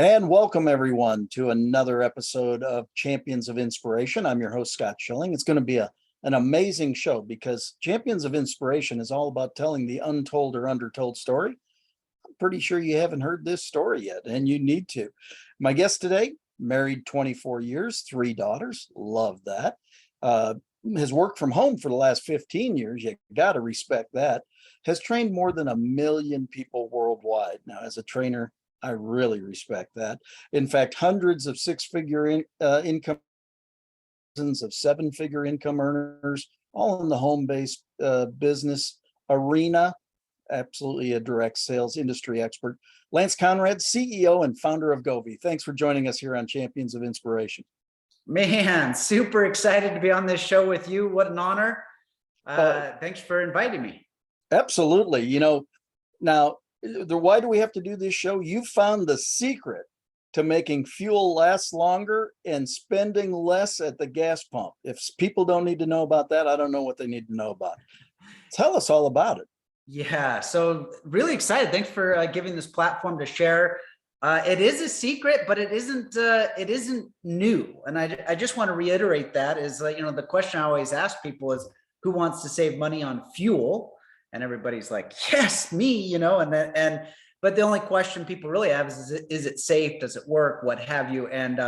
And welcome everyone to another episode of Champions of Inspiration. I'm your host, Scott Schilling. It's going to be an amazing show because Champions of Inspiration is all about telling the untold or undertold story. I'm pretty sure you haven't heard this story yet, and you need to. My guest today, married 24 years, 3 daughters, love that. Has worked from home for the last 15 years, you got to respect that. Has trained more than 1 million people worldwide. Now, as a trainer, I really respect that. In fact, hundreds of six-figure income, dozens of seven-figure income earners, all in the home-based business arena. Absolutely a direct sales industry expert. Lance Conrad, CEO and founder of GOVVI. Thanks for joining us here on Champions of Inspiration. Man, super excited to be on this show with you. What an honor. Thanks for inviting me. Absolutely. Now, why do we have to do this show? You found the secret to making fuel last longer and spending less at the gas pump. If people don't need to know about that, I don't know what they need to know about. Tell us all about it. Yeah, so really excited. Thanks for giving this platform to share. It is a secret, but it isn't new. And I just want to reiterate that is like, the question I always ask people is who wants to save money on fuel? And everybody's like, yes, me, but the only question people really have is it safe? Does it work? What have you? And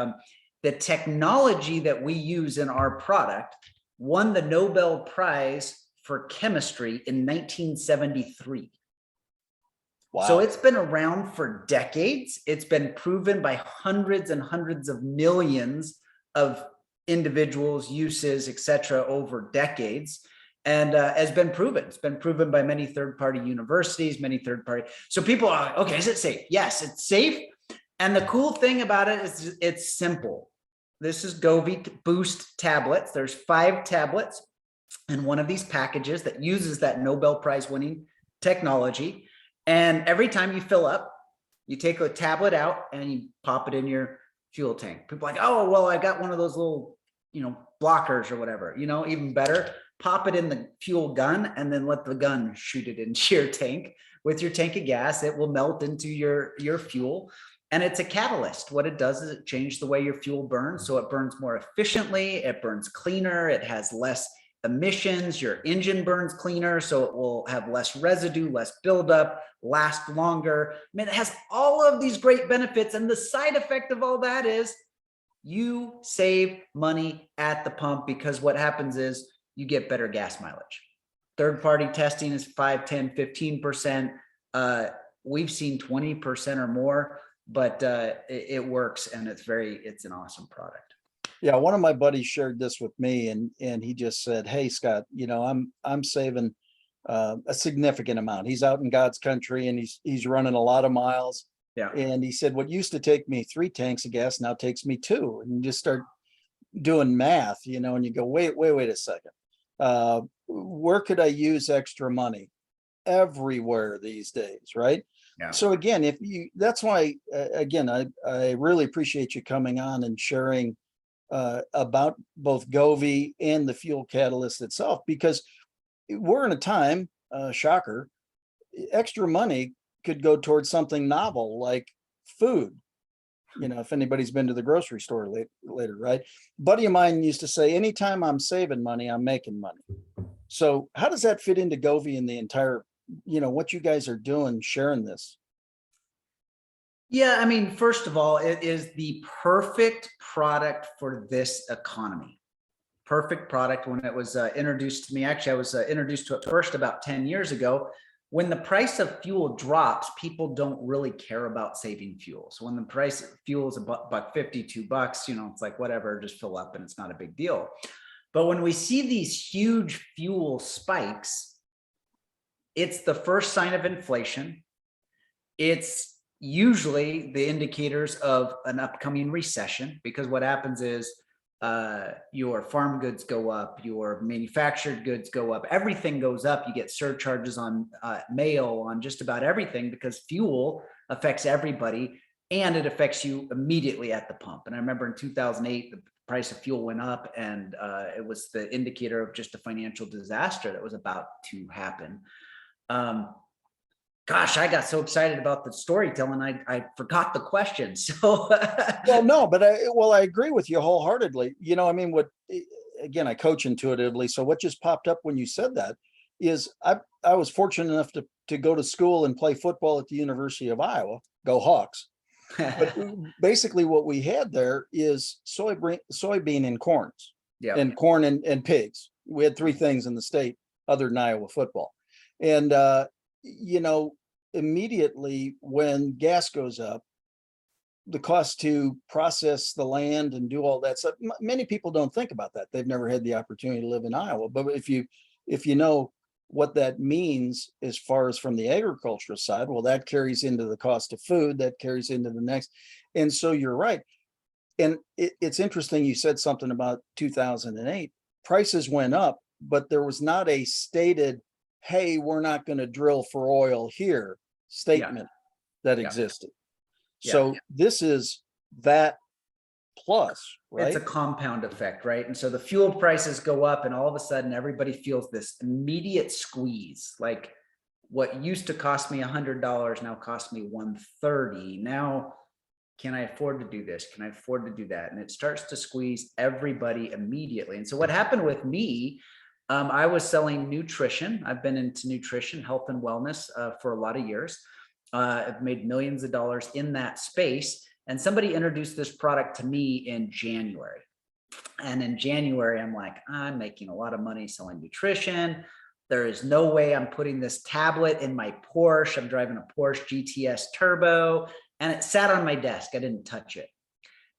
the technology that we use in our product won the Nobel Prize for chemistry in 1973. Wow. So it's been around for decades. It's been proven by hundreds and hundreds of millions of individuals, uses, et cetera, over decades. And has been proven. It's been proven by many third-party universities, So people are, okay, is it safe? Yes, it's safe. And the cool thing about it is it's simple. This is GOVVI Boost tablets. There's 5 tablets in one of these packages that uses that Nobel Prize winning technology. And every time you fill up, you take a tablet out and you pop it in your fuel tank. People are like, oh, well, I got one of those little, blockers or whatever, even better. Pop it in the fuel gun and then let the gun shoot it into your tank. With your tank of gas, it will melt into your fuel. And it's a catalyst. What it does is it changes the way your fuel burns. So it burns more efficiently, it burns cleaner, it has less emissions, your engine burns cleaner, so it will have less residue, less buildup, last longer. I mean, it has all of these great benefits. And the side effect of all that is you save money at the pump because what happens is you get better gas mileage. Third-party testing is 5, 10, 15%. We've seen 20% or more, but it works and it's an awesome product. Yeah, one of my buddies shared this with me and he just said, hey, Scott, I'm saving a significant amount. He's out in God's country and he's running a lot of miles. Yeah. And he said, what used to take me 3 tanks of gas now takes me 2. And you just start doing math, and you go, wait a second. Where could I use extra money? Everywhere these days, right? Yeah. So again, that's why, again, I really appreciate you coming on and sharing about both GOVVI and the fuel catalyst itself, because we're in a time, shocker, extra money could go towards something novel like food. If anybody's been to the grocery store later, right? A buddy of mine used to say, anytime I'm saving money, I'm making money. So how does that fit into GOVVI and the entire, what you guys are doing, sharing this? Yeah, I mean, first of all, it is the perfect product for this economy. Perfect product. When it was introduced to me, actually, I was introduced to it first about 10 years ago. When the price of fuel drops, people don't really care about saving fuel. So when the price of fuel is $1.50, $2, it's like, whatever, just fill up and it's not a big deal. But when we see these huge fuel spikes, it's the first sign of inflation. It's usually the indicators of an upcoming recession, because what happens is your farm goods go up, your manufactured goods go up, everything goes up. You get surcharges on mail, on just about everything, because fuel affects everybody and it affects you immediately at the pump. And I remember in 2008, the price of fuel went up and it was the indicator of just a financial disaster that was about to happen. Gosh, I got so excited about the storytelling, I forgot the question. So Well, no, but I agree with you wholeheartedly. I mean, again, I coach intuitively. So what just popped up when you said that is I was fortunate enough to go to school and play football at the University of Iowa, go Hawks. But basically what we had there is soybean and corns yeah, and corn and pigs. We had three things in the state other than Iowa football. And, you know, immediately when gas goes up, the cost to process the land and do all that stuff, many people don't think about that. They've never had the opportunity to live in Iowa. But if you know what that means as far as from the agricultural side, well, that carries into the cost of food, that carries into the next. And so you're right. And it's interesting you said something about 2008. Prices went up, but there was not a stated, hey, we're not going to drill for oil here statement that yeah, existed. yeah. So this is that plus, It's a right? compound effect, right? And so the fuel prices go up, and all of a sudden everybody feels this immediate squeeze. Like what used to cost me $100 now costs me $130. Now, can I afford to do this? Can I afford to do that? And it starts to squeeze everybody immediately. And so what happened with me, I was selling nutrition. I've been into nutrition, health and wellness for a lot of years. I've made millions of dollars in that space. And somebody introduced this product to me in January. And in January, I'm like, I'm making a lot of money selling nutrition. There is no way I'm putting this tablet in my Porsche. I'm driving a Porsche GTS Turbo, and it sat on my desk. I didn't touch it.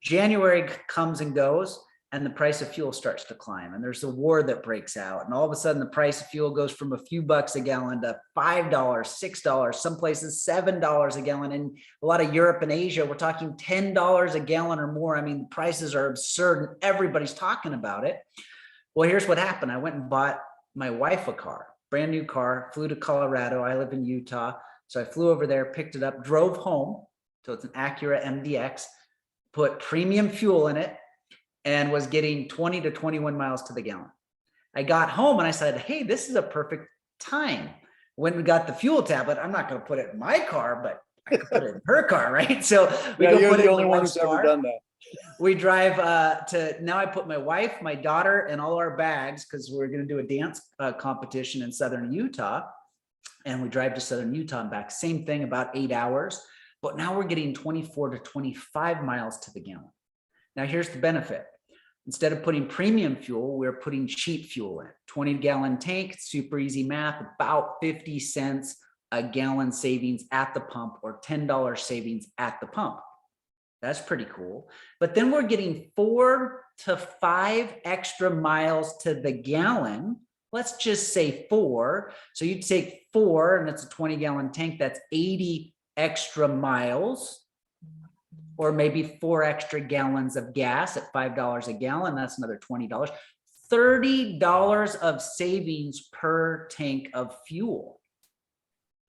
January comes and goes, and the price of fuel starts to climb, and there's a war that breaks out, and all of a sudden the price of fuel goes from a few bucks a gallon to $5, $6, some places $7 a gallon. In a lot of Europe and Asia, we're talking $10 a gallon or more. I mean, the prices are absurd, and everybody's talking about it. Well, here's what happened. I went and bought my wife a car, brand new car, flew to Colorado. I live in Utah, so I flew over there, picked it up, drove home. So it's an Acura MDX, put premium fuel in it, and was getting 20 to 21 miles to the gallon. I got home and I said, hey, this is a perfect time. When we got the fuel tablet, I'm not going to put it in my car, but I could put it in her car, right? So we go put it in the only one who's ever done that. We drive now I put my wife, my daughter, and all our bags, because we're going to do a dance competition in Southern Utah. And we drive to Southern Utah and back. Same thing, about 8 hours. But now we're getting 24 to 25 miles to the gallon. Now here's the benefit. Instead of putting premium fuel, we're putting cheap fuel in. 20-gallon tank, super easy math, about 50 cents a gallon savings at the pump, or $10 savings at the pump. That's pretty cool. But then we're getting 4 to 5 extra miles to the gallon. Let's just say 4. So you take 4, and it's a 20-gallon tank. That's 80 extra miles. Or maybe 4 extra gallons of gas at $5 a gallon. That's another $20. $30 of savings per tank of fuel.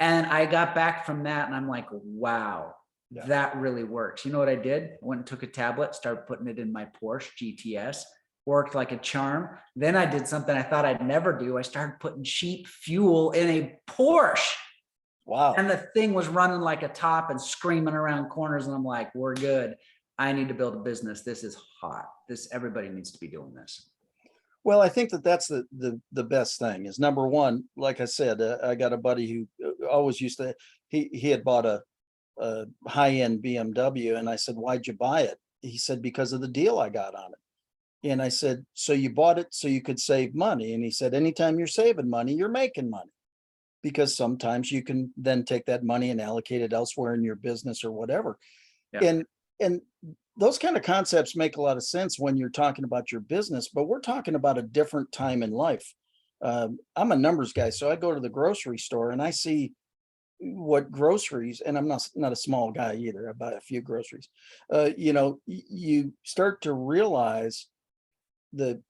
And I got back from that and I'm like, wow, that really works. You know what I did? I went and took a tablet, started putting it in my Porsche GTS, worked like a charm. Then I did something I thought I'd never do. I started putting cheap fuel in a Porsche. Wow. And the thing was running like a top and screaming around corners. And I'm like, we're good. I need to build a business. This is hot. Everybody needs to be doing this. Well, I think that's the best thing is, number one, like I said, I got a buddy who always used to, he had bought a high-end BMW, and I said, why'd you buy it? He said, because of the deal I got on it. And I said, so you bought it so you could save money? And he said, anytime you're saving money, you're making money. Because sometimes you can then take that money and allocate it elsewhere in your business or whatever. Yeah. And those kind of concepts make a lot of sense when you're talking about your business, but we're talking about a different time in life. I'm a numbers guy, so I go to the grocery store and I see what groceries, and I'm not a small guy either. I buy a few groceries. You start to realize the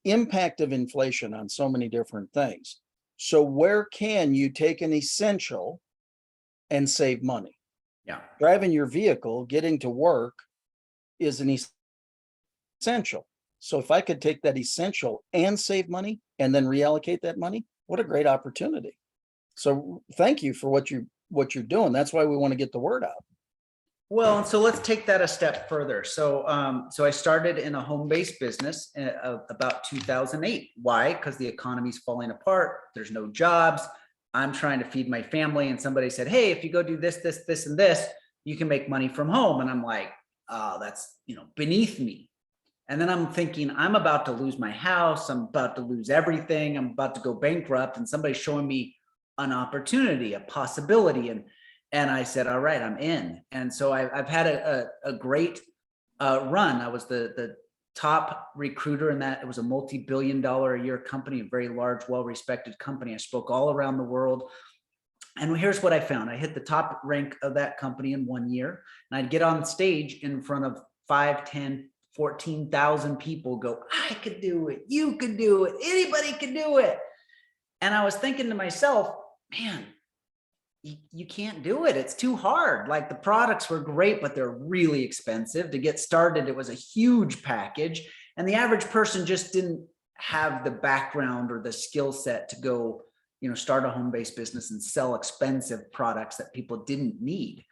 impact of inflation on so many different things. So where can you take an essential and save money? Yeah. Driving your vehicle, getting to work is an essential. So if I could take that essential and save money and then reallocate that money, what a great opportunity. So thank you for what you're doing. That's why we want to get the word out. Well, and so let's take that a step further. So I started in a home-based business about 2008. Why? Because the economy's falling apart. There's no jobs. I'm trying to feed my family, and somebody said, "Hey, if you go do this, this, this, and this, you can make money from home." And I'm like, "Oh, that's beneath me." And then I'm thinking, I'm about to lose my house. I'm about to lose everything. I'm about to go bankrupt, and somebody's showing me an opportunity, a possibility, and I said, all right, I'm in. And so I've had a great run. I was the top recruiter in that. It was a multi-billion-dollar a year company, a very large, well-respected company. I spoke all around the world. And here's what I found. I hit the top rank of that company in 1 year. And I'd get on stage in front of 5, 10, 14,000 people, go, I could do it. You could do it. Anybody could do it. And I was thinking to myself, man, you can't do it. It's too hard. Like, the products were great, but they're really expensive. To get started, it was a huge package. And the average person just didn't have the background or the skill set to go, start a home-based business and sell expensive products that people didn't need.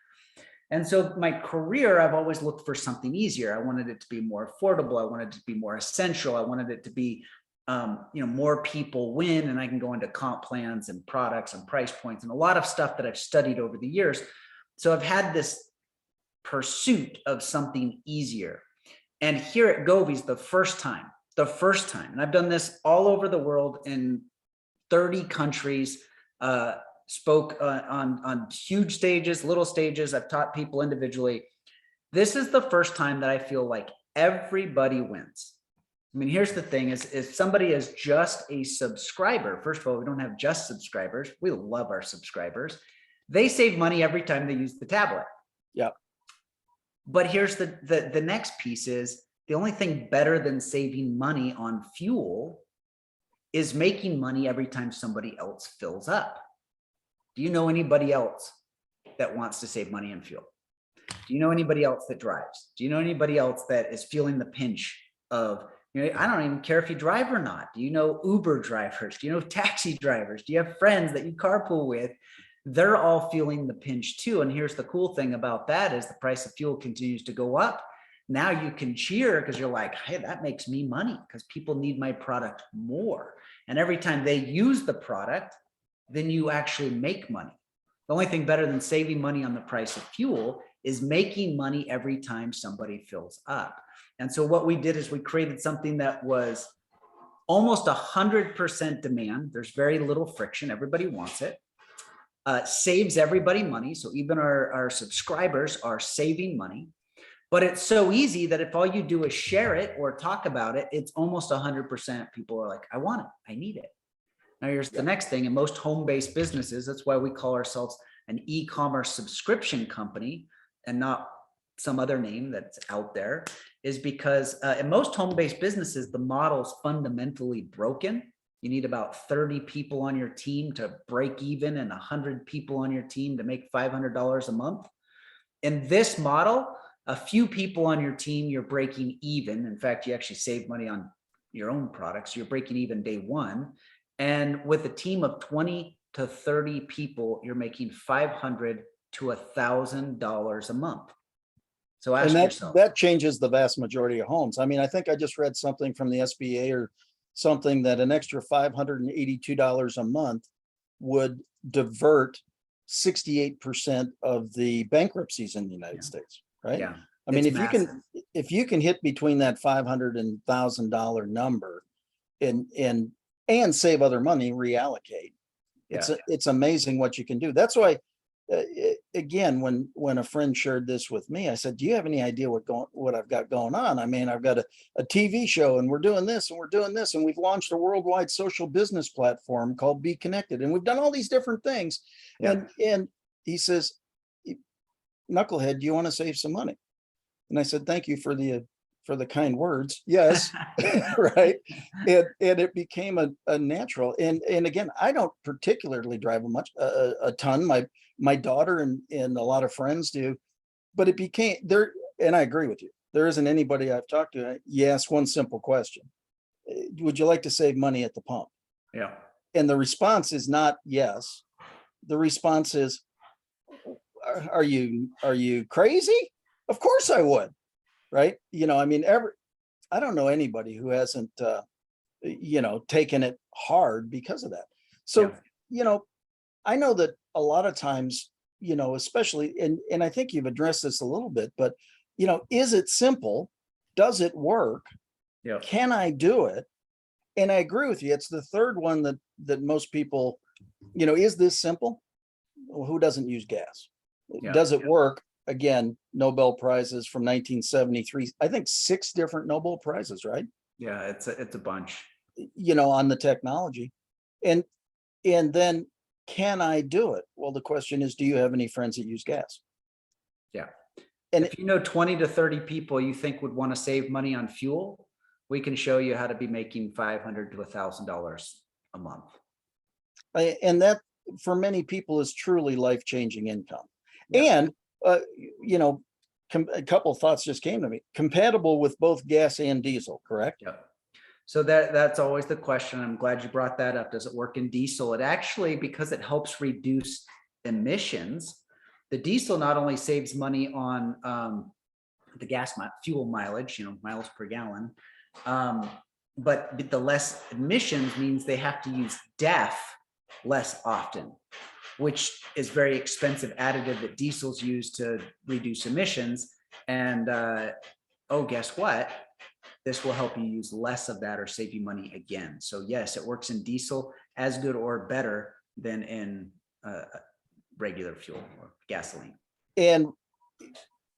And so my career, I've always looked for something easier. I wanted it to be more affordable. I wanted it to be more essential. I wanted it to be more people win, and I can go into comp plans and products and price points and a lot of stuff that I've studied over the years. So I've had this pursuit of something easier. And here at GOVVI, the first time, and I've done this all over the world in 30 countries, spoke on huge stages, little stages. I've taught people individually. This is the first time that I feel like everybody wins. I mean, here's the thing is, if somebody is just a subscriber, first of all, we don't have just subscribers. We love our subscribers. They save money every time they use the tablet. Yeah. But here's the next piece is, the only thing better than saving money on fuel is making money every time somebody else fills up. Do you know anybody else that wants to save money on fuel? Do you know anybody else that drives? Do you know anybody else that is feeling the pinch of, I don't even care if you drive or not. Do you know Uber drivers? Do you know taxi drivers? Do you have friends that you carpool with? They're all feeling the pinch too. And here's the cool thing about that is the price of fuel continues to go up. Now you can cheer because you're like, hey, that makes me money because people need my product more. And every time they use the product, then you actually make money. The only thing better than saving money on the price of fuel is making money every time somebody fills up. And so what we did is we created something that was almost 100% demand. There's very little friction. Everybody wants it. Saves everybody money. So even our subscribers are saving money. But it's so easy that if all you do is share it or talk about it, it's almost 100% people are like, I want it. I need it. Now here's the next thing. In most home-based businesses, that's why we call ourselves an e-commerce subscription company and not some other name that's out there, is because in most home-based businesses, the model's fundamentally broken. You need about 30 people on your team to break even and 100 people on your team to make $500 a month. In this model, a few people on your team, you're breaking even. In fact, you actually save money on your own products. You're breaking even day one. And with a team of 20 to 30 people, you're making $500 to $1,000 a month. So ask yourself. That changes the vast majority of homes. I mean, I think I just read something from the SBA or something that an extra $582 a month would divert 68% of the bankruptcies in the United States, right? Yeah. I mean, It's if you can hit between that $500 and $1,000 number and save other money, reallocate. Yeah. It's amazing what you can do. That's why, again, when a friend shared this with me, I said, do you have any idea what I've got going on? I mean, I've got a TV show and we're doing this and we're doing this. And we've launched a worldwide social business platform called Be Connected. And we've done all these different things. Yeah. And he says, knucklehead, do you want to save some money? And I said, thank you for the kind words. Yes. Right. And it became a natural. And again, I don't particularly drive a ton. My daughter and a lot of friends do, but it became there. And I agree with you. There isn't anybody I've talked to. You ask one simple question. Would you like to save money at the pump? Yeah. And the response is not yes. the response is, are you crazy? Of course I would, right? I mean, I don't know anybody who hasn't, taken it hard because of that. So, Yeah. I know that a lot of times, especially, and I think you've addressed this a little bit, but, is it simple? Does it work? Yeah. Can I do it? And I agree with you. It's the third one that most people, is this simple? Well, who doesn't use gas? Yeah. Does it work? Again, Nobel Prizes from 1973. I think 6 different Nobel Prizes, right? Yeah. It's a bunch. On the technology. And then can I do it? Well, the question is, do you have any friends that use gas? Yeah. And if you know 20 to 30 people you think would want to save money on fuel, we can show you how to be making $500 to $1,000 a month. and that for many people is truly life-changing income. Yeah. And a couple of thoughts just came to me. Compatible with both gas and diesel, correct? Yeah. So that's always the question. I'm glad you brought that up. Does it work in diesel? It actually, because it helps reduce emissions, the diesel not only saves money on the fuel mileage, miles per gallon, but the less emissions means they have to use DEF less often, which is very expensive additive that diesels use to reduce emissions. And guess what? This will help you use less of that or save you money again. So yes, it works in diesel as good or better than in regular fuel or gasoline. And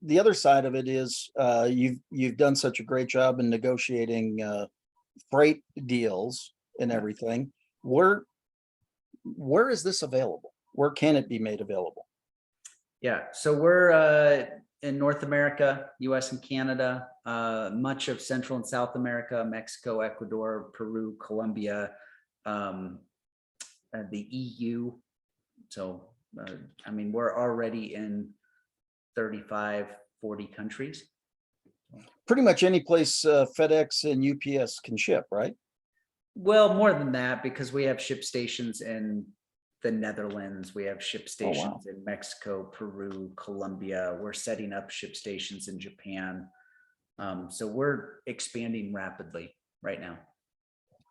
the other side of it is you've done such a great job in negotiating freight deals and everything. Where is this available? Where can it be made available? Yeah, so we're in North America, US and Canada, much of Central and South America, Mexico, Ecuador, Peru, Colombia, the EU. So, I mean, we're already in 35, 40 countries. Pretty much any place FedEx and UPS can ship, right? Well, more than that, because we have ship stations in the Netherlands, we have ship stations in Mexico, Peru, Colombia. We're setting up ship stations in Japan. So we're expanding rapidly right now.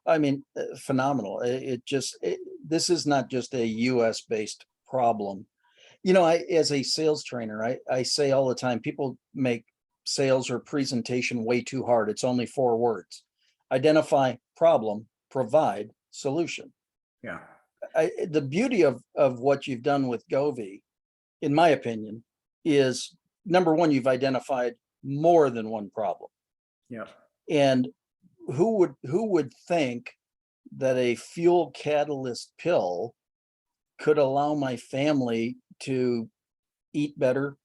I mean, phenomenal. This is not just a US based problem. As a sales trainer, I say all the time, people make sales or presentation way too hard. It's only 4 words: identify, problem, provide, solution. Yeah. The beauty of what you've done with GOVVI, in my opinion, is number one, you've identified more than one problem. Yeah. And who would think that a fuel catalyst pill could allow my family to eat better,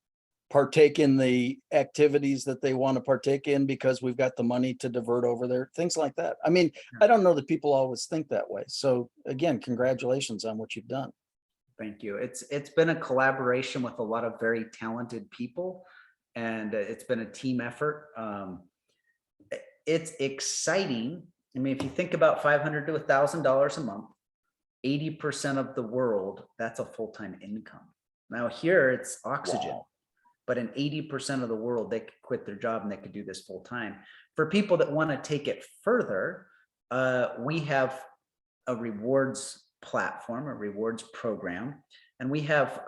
partake in the activities that they want to partake in because we've got the money to divert over there, things like that. I mean, I don't know that people always think that way. So again, congratulations on what you've done. Thank you. It's been a collaboration with a lot of very talented people, and it's been a team effort. It's exciting. I mean, if you think about $500 to $1,000 a month, 80% of the world, that's a full-time income. Now here it's oxygen. Wow. But in 80% of the world, they could quit their job and they could do this full time. For people that want to take it further, we have a rewards platform, a rewards program. And we have,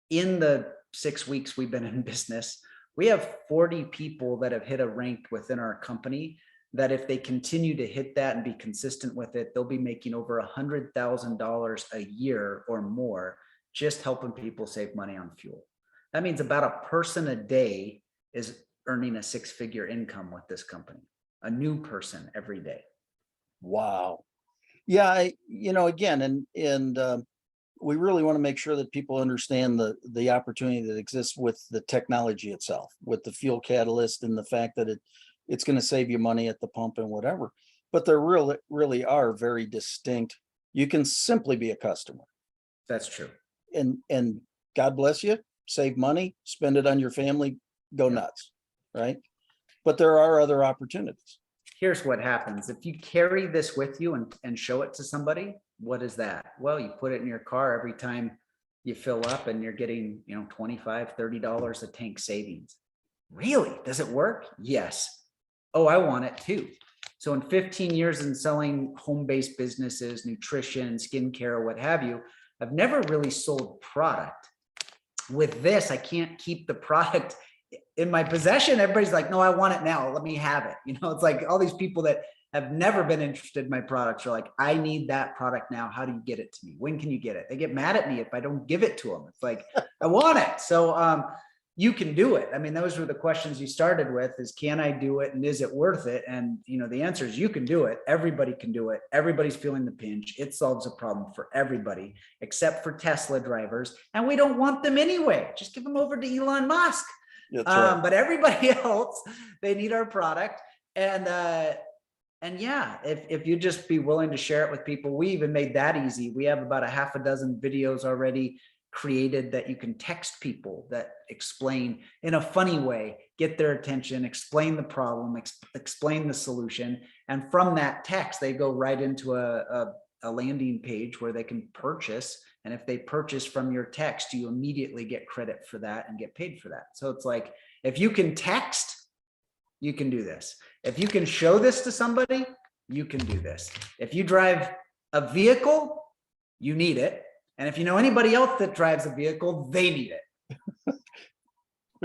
in the 6 weeks we've been in business, we have 40 people that have hit a rank within our company that if they continue to hit that and be consistent with it, they'll be making over $100,000 a year or more, just helping people save money on fuel. That means about a person a day is earning a 6-figure income with this company, a new person every day. Wow. Yeah. Again, and we really want to make sure that people understand the opportunity that exists with the technology itself, with the fuel catalyst and the fact that it's going to save you money at the pump and whatever, but there really are very distinct. You can simply be a customer. That's true. And God bless you. Save money, spend it on your family, go nuts, right? But there are other opportunities. Here's what happens. If you carry this with you and show it to somebody, What is that? Well, you put it in your car every time you fill up and you're getting, $25, $30 a tank savings. Really? Does it work? Yes. Oh, I want it too. So in 15 years in selling home-based businesses, nutrition, skincare, what have you, I've never really sold product. With this, I can't keep the product in my possession. Everybody's like, no, I want it now. Let me have it. It's like all these people that have never been interested in my products are like, I need that product now. How do you get it to me? When can you get it? They get mad at me if I don't give it to them. It's like, I want it. So you can do it. I mean, those were the questions you started with, is can I do it? And is it worth it? And the answer is you can do it. Everybody can do it. Everybody's feeling the pinch. It solves a problem for everybody except for Tesla drivers. And we don't want them anyway. Just give them over to Elon Musk. That's right. But everybody else, they need our product. And yeah, if you just be willing to share it with people, we even made that easy. We have about a half a dozen videos already created that you can text people that explain in a funny way, get their attention, explain the problem, explain the solution. And from that text, they go right into a landing page where they can purchase. And if they purchase from your text, you immediately get credit for that and get paid for that. So it's like, if you can text, you can do this. If you can show this to somebody, you can do this. If you drive a vehicle, you need it. And if you know anybody else that drives a vehicle, they need it.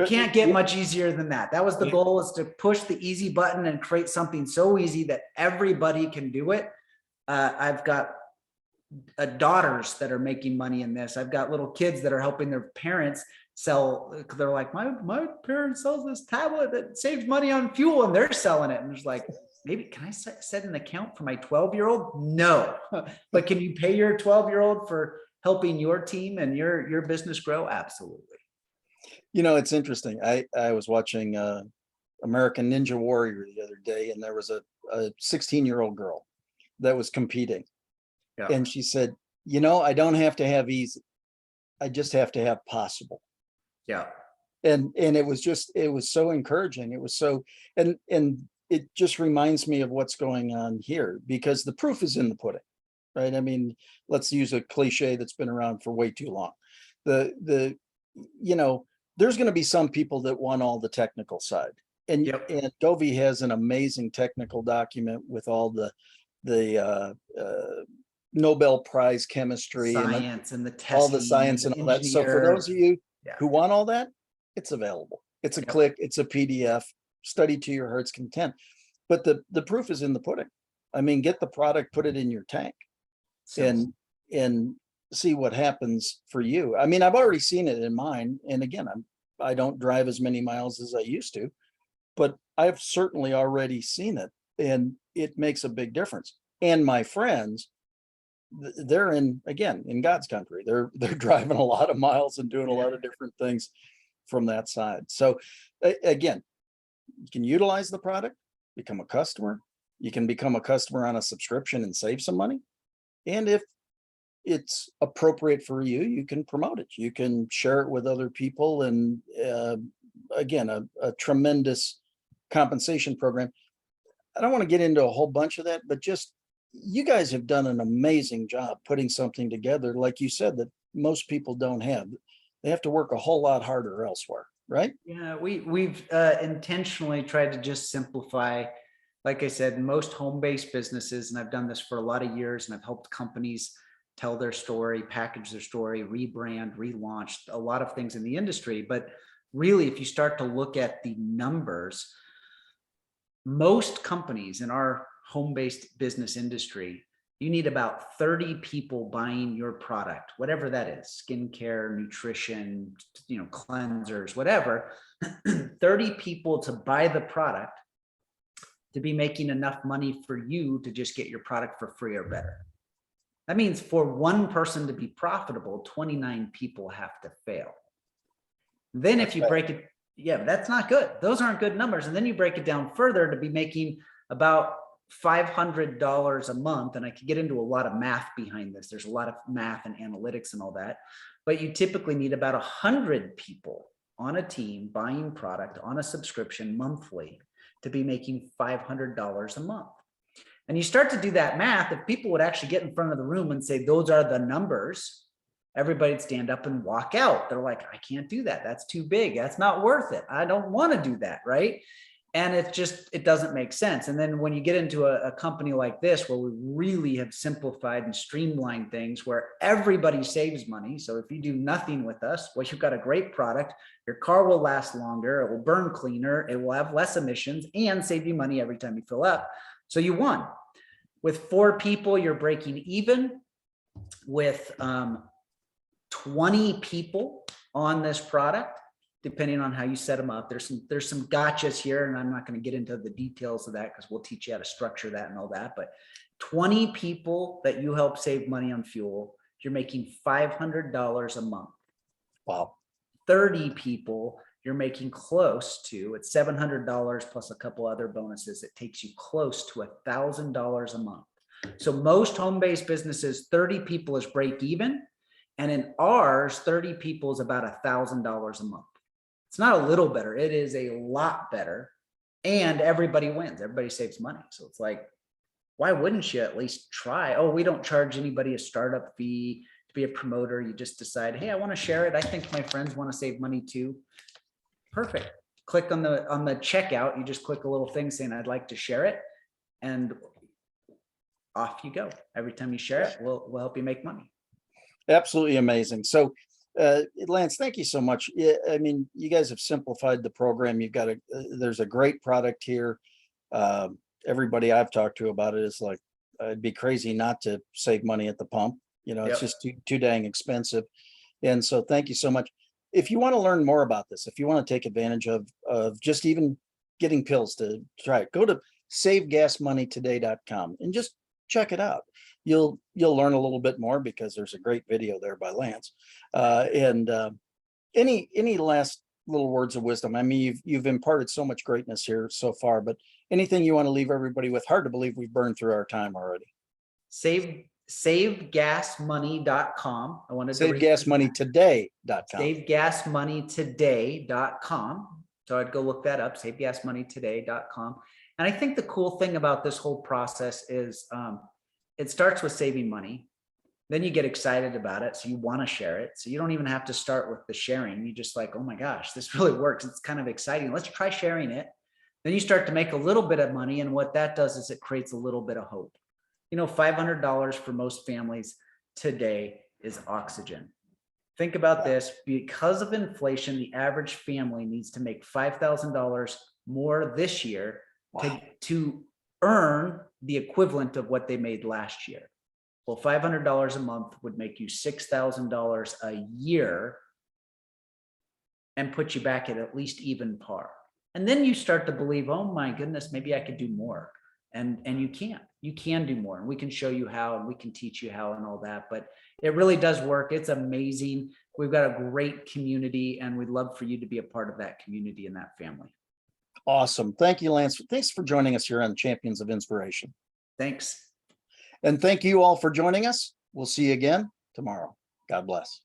Can't get much easier than that. That was the goal, is to push the easy button and create something so easy that everybody can do it. I've got daughters that are making money in this. I've got little kids that are helping their parents sell. They're like, my parent sells this tablet that saves money on fuel, and they're selling it. And there's like, maybe can I set an account for my 12-year-old? No, but can you pay your 12-year-old for helping your team and your business grow? Absolutely. It's interesting. I was watching American Ninja Warrior the other day, and there was a 16-year-old girl that was competing. Yeah. And she said, I don't have to have easy. I just have to have possible. Yeah. And it was so encouraging. It was so, and it just reminds me of what's going on here, because the proof is in the pudding, right? I mean, let's use a cliche that's been around for way too long. There's going to be some people that want all the technical side, and and GOVVI has an amazing technical document with all the Nobel Prize chemistry, science, and the testing, all the science and all that. So for those of you who want all that, it's available. It's a click, it's a PDF, study to your heart's content. But the proof is in the pudding. I mean, get the product, put it in your tank, and see what happens for you. I mean, I've already seen it in mine. And again, I don't drive as many miles as I used to, but I've certainly already seen it, and it makes a big difference. And my friends, they're in God's country. They're driving a lot of miles and doing a lot of different things from that side. So again, you can utilize the product, become a customer. You can become a customer on a subscription and save some money. And if it's appropriate for you, you can promote it. You can share it with other people. And again, a tremendous compensation program. I don't want to get into a whole bunch of that, but just, you guys have done an amazing job putting something together, like you said, that most people don't have. They have to work a whole lot harder elsewhere, right? Yeah, we've intentionally tried to just simplify. Like I said, most home-based businesses, and I've done this for a lot of years, and I've helped companies tell their story, package their story, rebrand, relaunch, a lot of things in the industry. But really, if you start to look at the numbers, most companies in our home-based business industry, you need about 30 people buying your product, whatever that is, skincare, nutrition, cleansers, whatever. 30 people to buy the product to be making enough money for you to just get your product for free or better. That means for one person to be profitable, 29 people have to fail. Then if you break it, that's not good. Those aren't good numbers. And then you break it down further to be making about $500 a month. And I could get into a lot of math behind this. There's a lot of math and analytics and all that, but you typically need about 100 people on a team buying product on a subscription monthly to be making $500 a month. And you start to do that math. If people would actually get in front of the room and say, those are the numbers, everybody'd stand up and walk out. They're like, I can't do that. That's too big. That's not worth it. I don't want to do that. Right. And it doesn't make sense. And then when you get into a company like this, where we really have simplified and streamlined things, where everybody saves money. So if you do nothing with us, well, you've got a great product. Your car will last longer. It will burn cleaner. It will have less emissions and save you money every time you fill up. So you won. With 4 people, you're breaking even. With 20 people on this product, depending on how you set them up. There's some gotchas here, and I'm not going to get into the details of that because we'll teach you how to structure that and all that. But 20 people that you help save money on fuel, you're making $500 a month. Wow. 30 people, you're making close to, it's $700 plus a couple other bonuses. It takes you close to $1,000 a month. So most home-based businesses, 30 people is break even. And in ours, 30 people is about $1,000 a month. It's not a little better. It is a lot better. And everybody wins. Everybody saves money. So it's like, why wouldn't you at least try? Oh, we don't charge anybody a startup fee to be a promoter. You just decide, hey, I want to share it. I think my friends want to save money too. Perfect. Click on the checkout. You just click a little thing saying, I'd like to share it. And off you go. Every time you share it, we'll help you make money. Absolutely amazing. So, Lance, thank you so much. Yeah, I mean, you guys have simplified the program. You've got there's a great product here. Everybody I've talked to about it is like, it'd be crazy not to save money at the pump. You know, it's just too dang expensive. And so thank you so much. If you want to learn more about this, if you want to take advantage of just even getting pills to try it, go to savegasmoneytoday.com and just check it out. You'll learn a little bit more because there's a great video there by Lance. Any last little words of wisdom? I mean, you've imparted so much greatness here so far, but anything you want to leave everybody with? Hard to believe we've burned through our time already. Savegasmoney.com. I wanted to savegasmoneytoday.com. Savegasmoneytoday.com. So I'd go look that up, savegasmoneytoday.com. And I think the cool thing about this whole process is it starts with saving money. Then you get excited about it. So you want to share it. So you don't even have to start with the sharing. You just like, oh my gosh, this really works. It's kind of exciting. Let's try sharing it. Then you start to make a little bit of money. And what that does is it creates a little bit of hope. You know, $500 for most families today is oxygen. Think about this. Because of inflation, the average family needs to make $5,000 more this year to earn the equivalent of what they made last year. Well, $500 a month would make you $6,000 a year and put you back at least even par. And then you start to believe, oh my goodness, maybe I could do more. And you can do more, and we can show you how, and we can teach you how and all that, but it really does work. It's amazing. We've got a great community, and we'd love for you to be a part of that community and that family. Awesome. Thank you, Lance. Thanks for joining us here on Champions of Inspiration. Thanks. And thank you all for joining us. We'll see you again tomorrow. God bless.